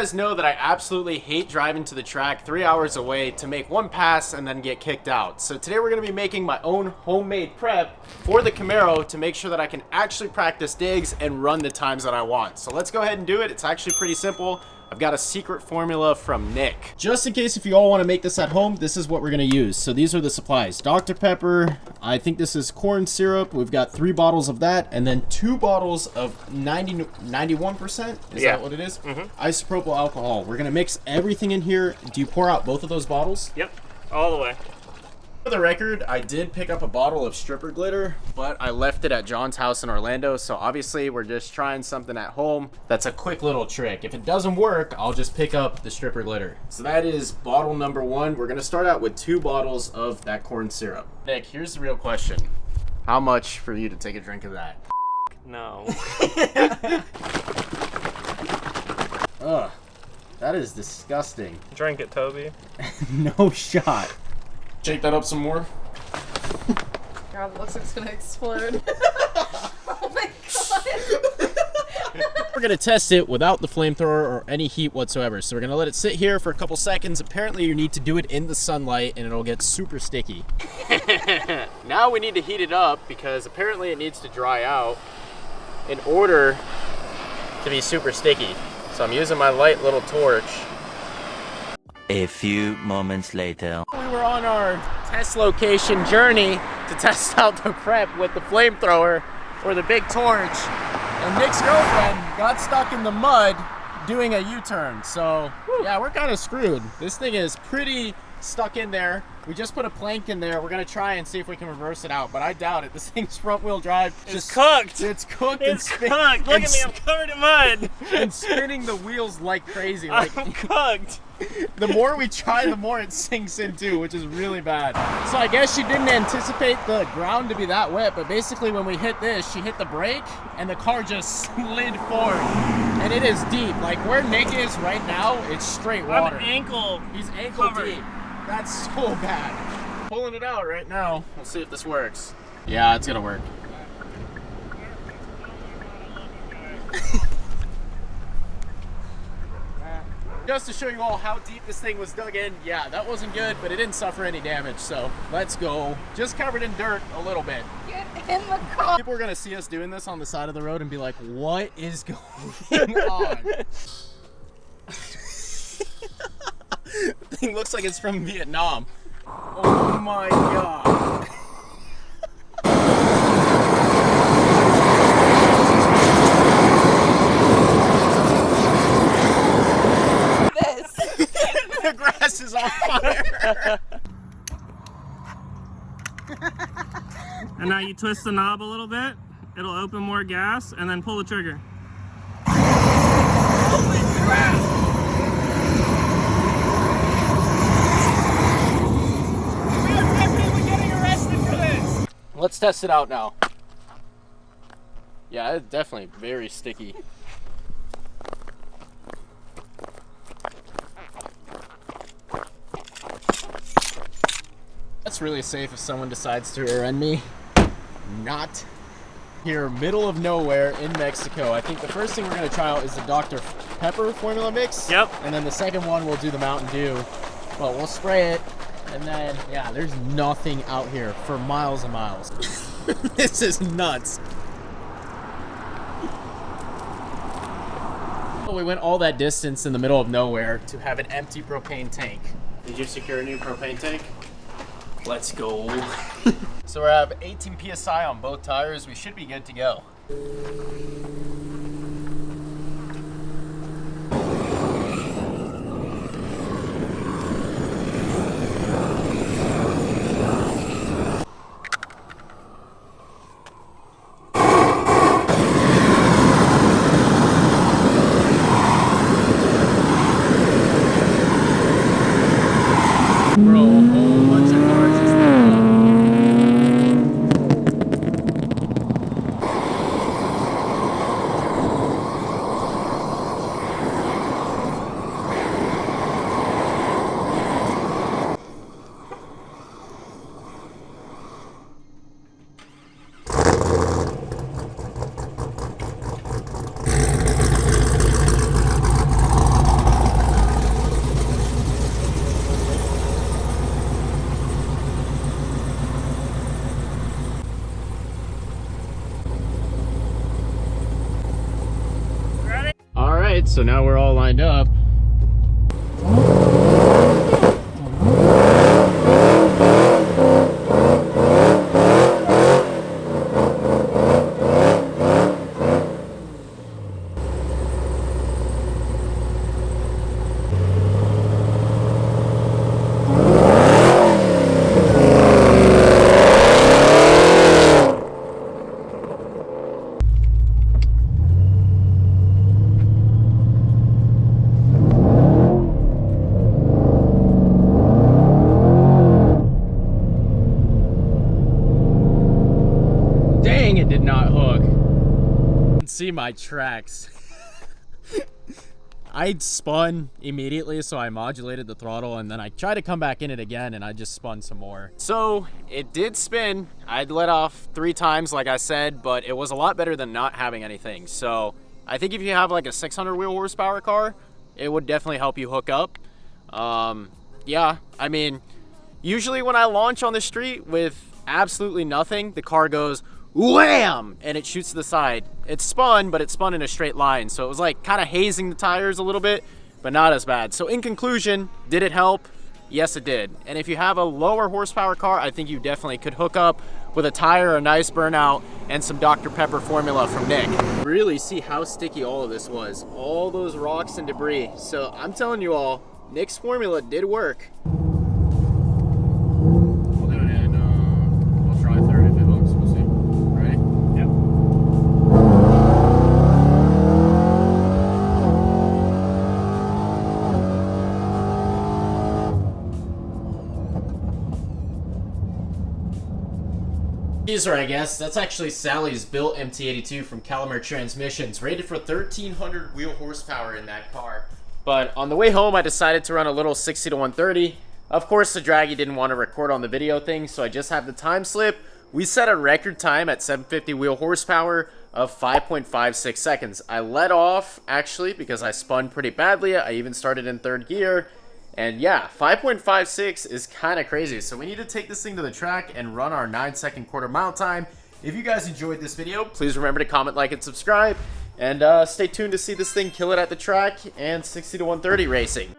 guys know that I absolutely hate driving to the track 3 hours away to make one pass and then get kicked out. So today we're going to be making my own homemade prep for the Camaro to make sure that I can actually practice digs and run the times that I want. So let's go ahead and do it. It's actually pretty simple. I've got a secret formula from Nick. Just in case if you all want to make this at home, this is what we're going to use. So these are the supplies. Dr. Pepper, I think this is corn syrup. We've got 3 bottles of that, and then 2 bottles of 91%? Is that what it is? Isopropyl alcohol. We're going to mix everything in here. Do you pour out both of those bottles? Yep, all the way. For the record, I did pick up a bottle of stripper glitter, but I left it at John's house in Orlando, so obviously we're just trying something at home. That's a quick little trick. If it doesn't work, I'll just pick up the stripper glitter. So that is bottle number 1. We're gonna start out with 2 bottles of that corn syrup. Nick, here's the real question. How much for you to take a drink of that? No. Ugh, that is disgusting. Drink it, Toby. No shot. Shake that up some more. God, it looks like it's gonna explode. Oh my god. We're gonna test it without the flamethrower or any heat whatsoever. So we're gonna let it sit here for a couple seconds. Apparently you need to do it in the sunlight and it'll get super sticky. Now we need to heat it up because apparently it needs to dry out in order to be super sticky. So I'm using my light little torch. A few moments later. We were on our test location journey to test out the prep with the flamethrower or the big torch, and Nick's girlfriend got stuck in the mud doing a U-turn. So yeah, we're kind of screwed. This thing is pretty stuck in there. We just put a plank in there. We're gonna try and see if we can reverse it out, but I doubt it. This thing's front wheel drive. It's cooked. It's cooked. It's cooked. Look at me, I'm covered in mud. And spinning the wheels like crazy. Like, I'm cooked. the more we try, the more it sinks in too, which is really bad. So I guess she didn't anticipate the ground to be that wet, but basically when we hit this, she hit the brake and the car just slid forward. And it is deep. Like where Nick is right now, it's straight water. I'm ankle. He's ankle covered. deep. That's so bad. Pulling it out right now. We'll see if this works. Yeah, it's gonna work. Just to show you all how deep this thing was dug in, yeah, that wasn't good, but it didn't suffer any damage, so let's go. Just covered in dirt a little bit. Get in the car. People are gonna see us doing this on the side of the road and be like, what is going on? The thing looks like it's from Vietnam. Oh my god. The grass is on fire. And now you twist the knob a little bit. It'll open more gas, and then pull the trigger. Holy crap! We are definitely getting arrested for this. Let's test it out now. Yeah, it's definitely very sticky. That's really safe if someone decides to rear end me. Not here, middle of nowhere in Mexico. I think the first thing we're gonna try out is the Dr. Pepper formula mix. Yep. And then the second one we'll do the Mountain Dew. But we'll spray it, and then yeah, there's nothing out here for miles and miles. This is nuts. We went all that distance in the middle of nowhere to have an empty propane tank. Did you secure a new propane tank? Let's go. So we have 18 PSI on both tires. We should be good to go. Bro, a whole bunch of cars just So now we're all lined up. Dang, it did not hook. You can see my tracks. I spun immediately, so I modulated the throttle, and then I tried to come back in it again, and I just spun some more. So it did spin. I'd let off 3 times, like I said, but it was a lot better than not having anything. So I think if you have like a 600 wheel horsepower car, it would definitely help you hook up. Yeah, I mean, usually when I launch on the street with absolutely nothing, the car goes wham, and it shoots to the side. It spun, but it spun in a straight line, so it was like kind of hazing the tires a little bit, but not as bad. So in conclusion, did it help? Yes, it did. And if you have a lower horsepower car, I think you definitely could hook up with a tire, a nice burnout, and some Dr. Pepper formula from Nick. Really see how sticky all of this was. All those rocks and debris. So I'm telling you all, Nick's formula did work. We'll do it in, we'll try third if it hooks, we'll see. Ready? Yep. Teaser, I guess. That's actually Sally's built MT82 from Calamar Transmissions, rated for 1,300 wheel horsepower in that car. But on the way home, I decided to run a little 60 to 130. Of course, the Draggy didn't want to record on the video thing, so I just have the time slip. We set a record time at 750 wheel horsepower of 5.56 seconds. I let off, actually, because I spun pretty badly. I even started in 3rd gear. And yeah, 5.56 is kind of crazy. So we need to take this thing to the track and run our 9-second quarter mile time. If you guys enjoyed this video, please remember to comment, like, and subscribe. And stay tuned to see this thing kill it at the track and 60 to 130 racing.